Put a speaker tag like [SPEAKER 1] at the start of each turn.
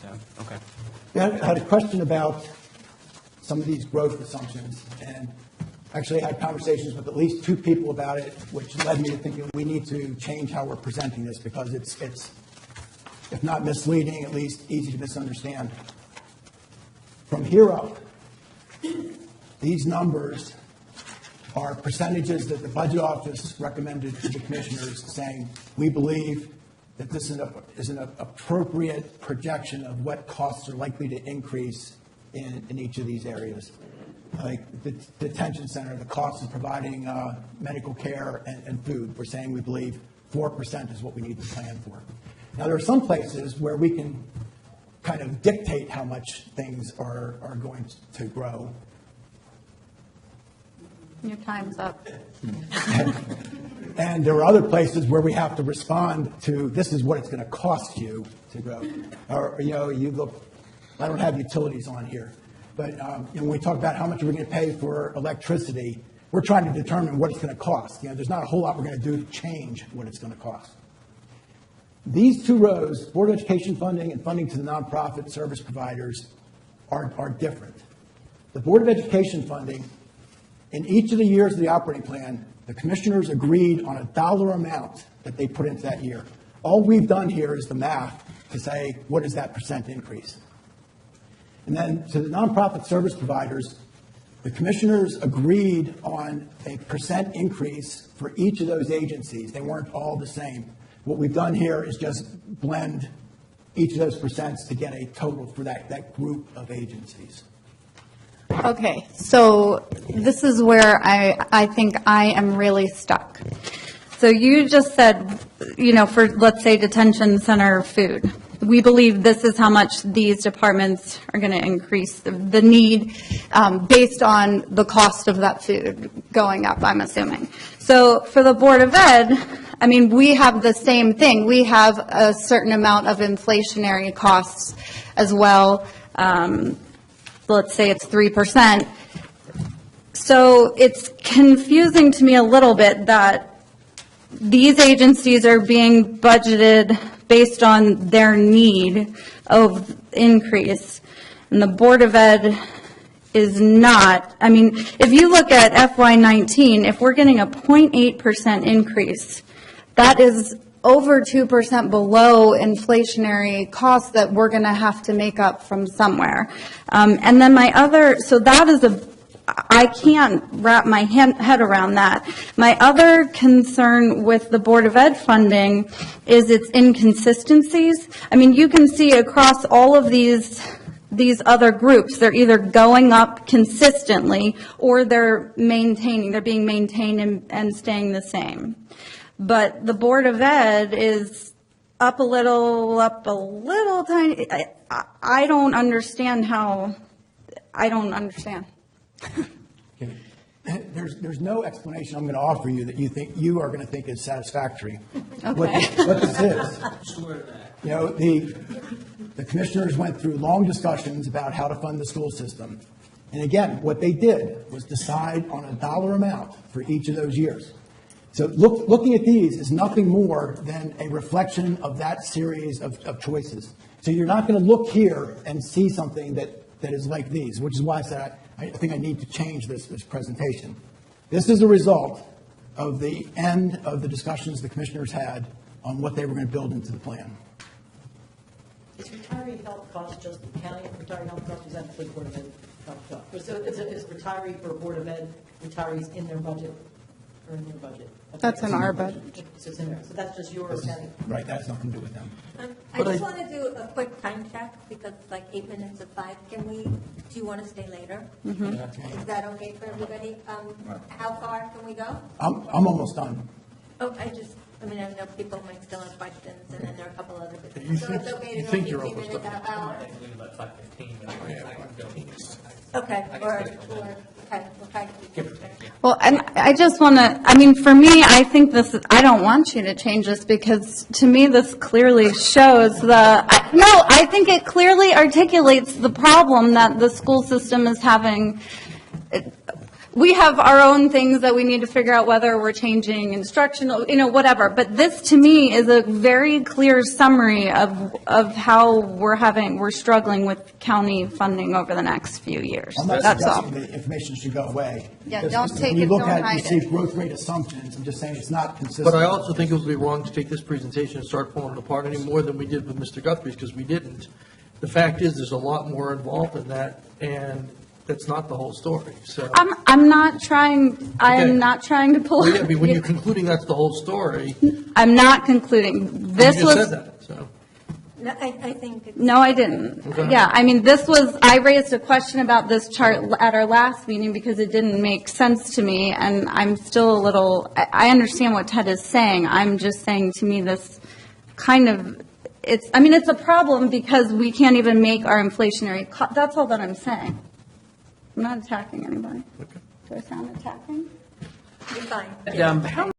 [SPEAKER 1] So, okay.
[SPEAKER 2] Yeah, I had a question about some of these growth assumptions, and actually I had conversations with at least 2 people about it, which led me to thinking we need to change how we're presenting this because it's if not misleading, at least easy to misunderstand. From here up, these numbers are percentages that the budget office recommended to the commissioners, saying we believe that this is an appropriate projection of what costs are likely to increase in each of these areas. Like the detention center, the cost of providing medical care and food, we're saying we believe 4% is what we need to plan for. Now, there are some places where we can kind of dictate how much things are going to grow.
[SPEAKER 3] Your time's up.
[SPEAKER 2] And there are other places where we have to respond to, this is what it's going to cost you to grow. Or, you look, I don't have utilities on here, but when we talk about how much we're going to pay for electricity, we're trying to determine what it's going to cost. There's not a whole lot we're going to do to change what it's going to cost. These 2 rows, Board of Education funding and funding to the nonprofit service providers, are different. The Board of Education funding, in each of the years of the operating plan, the commissioners agreed on a dollar amount that they put into that year. All we've done here is the math to say, what is that % increase? And then to the nonprofit service providers, the commissioners agreed on a % increase for each of those agencies. They weren't all the same. What we've done here is just blend each of those % to get a total for that group of agencies.
[SPEAKER 3] Okay, so this is where I think I am really stuck. So you just said, for, let's say, detention center food, we believe this is how much these departments are going to increase the need based on the cost of that food going up, I'm assuming. So for the Board of Ed, we have the same thing. We have a certain amount of inflationary costs as well. Let's say it's 3%. So it's confusing to me a little bit that these agencies are being budgeted based on their need of increase, and the Board of Ed is not. If you look at FY19, if we're getting a 0.8% increase, that is over 2% below inflationary costs that we're going to have to make up from somewhere. And then so that is I can't wrap my head around that. My other concern with the Board of Ed funding is its inconsistencies. You can see across all of these other groups, they're either going up consistently or they're being maintained and staying the same. But the Board of Ed is up a little tiny. I don't understand how. I don't understand.
[SPEAKER 2] Okay. There's no explanation I'm going to offer you that you are going to think is satisfactory.
[SPEAKER 3] Okay.
[SPEAKER 2] What this is, the commissioners went through long discussions about how to fund the school system. And again, what they did was decide on a dollar amount for each of those years. So looking at these is nothing more than a reflection of that series of choices. So you're not going to look here and see something that is like these, which is why I said I think I need to change this presentation. This is a result of the end of the discussions the commissioners had on what they were going to build into the plan.
[SPEAKER 4] Is retiree health cost just the county retiree health cost? Is that the Board of Ed health cost? So is retiree for Board of Ed retirees in their budget or in their budget? Okay.
[SPEAKER 3] That's in our budget.
[SPEAKER 4] So it's in there. So that's just your county.
[SPEAKER 2] Right, that has nothing to do with them.
[SPEAKER 5] I just want to do a quick time check because it's like 8 minutes of 5. Do you want to stay later? Mm-hmm. Is that okay for everybody? How far can we go?
[SPEAKER 2] I'm almost done.
[SPEAKER 5] Oh, I know people might still have questions, and then there are a couple other bits.
[SPEAKER 6] You
[SPEAKER 5] so
[SPEAKER 6] think,
[SPEAKER 5] it's okay
[SPEAKER 6] you
[SPEAKER 5] to
[SPEAKER 6] think
[SPEAKER 5] go
[SPEAKER 6] you're
[SPEAKER 5] 15
[SPEAKER 6] almost
[SPEAKER 5] minutes
[SPEAKER 6] done?
[SPEAKER 5] out.
[SPEAKER 1] I think about 5:15.
[SPEAKER 5] Okay, okay, we'll try to keep it there.
[SPEAKER 3] Well, and I just want to, for me, I think I don't want you to change this because to me this clearly shows I think it clearly articulates the problem that the school system is having. we have our own things that we need to figure out whether we're changing instructional, whatever. But this, to me, is a very clear summary of how we're struggling with county funding over the next few years.
[SPEAKER 2] I'm not
[SPEAKER 3] That's all.
[SPEAKER 2] suggesting the information should go away.
[SPEAKER 3] Yeah,
[SPEAKER 2] Because
[SPEAKER 3] don't take
[SPEAKER 2] when you
[SPEAKER 3] it,
[SPEAKER 2] look
[SPEAKER 3] don't
[SPEAKER 2] at
[SPEAKER 3] hide
[SPEAKER 2] You see
[SPEAKER 3] it.
[SPEAKER 2] growth rate assumptions, I'm just saying it's not consistent.
[SPEAKER 6] But I also think it would be wrong to take this presentation and start pulling it apart any more than we did with Mr. Guthrie's, because we didn't. The fact is, there's a lot more involved in that, and that's not the whole story, so.
[SPEAKER 3] I'm not trying, I
[SPEAKER 6] Okay.
[SPEAKER 3] am not trying to pull.
[SPEAKER 6] Well, yeah, but when you're concluding that's the whole story, you
[SPEAKER 3] I'm not concluding. This
[SPEAKER 6] just
[SPEAKER 3] was.
[SPEAKER 6] said that, so.
[SPEAKER 5] No, I think it's.
[SPEAKER 3] No, I didn't.
[SPEAKER 6] Okay.
[SPEAKER 3] Yeah, I mean, I raised a question about this chart at our last meeting because it didn't make sense to me, and I'm still a little, I understand what Ted is saying. I'm just saying, to me, this kind of, it's a problem because we can't even make our inflationary, that's all that I'm saying. I'm not attacking anybody. Do I sound attacking?
[SPEAKER 5] You're fine.
[SPEAKER 1] How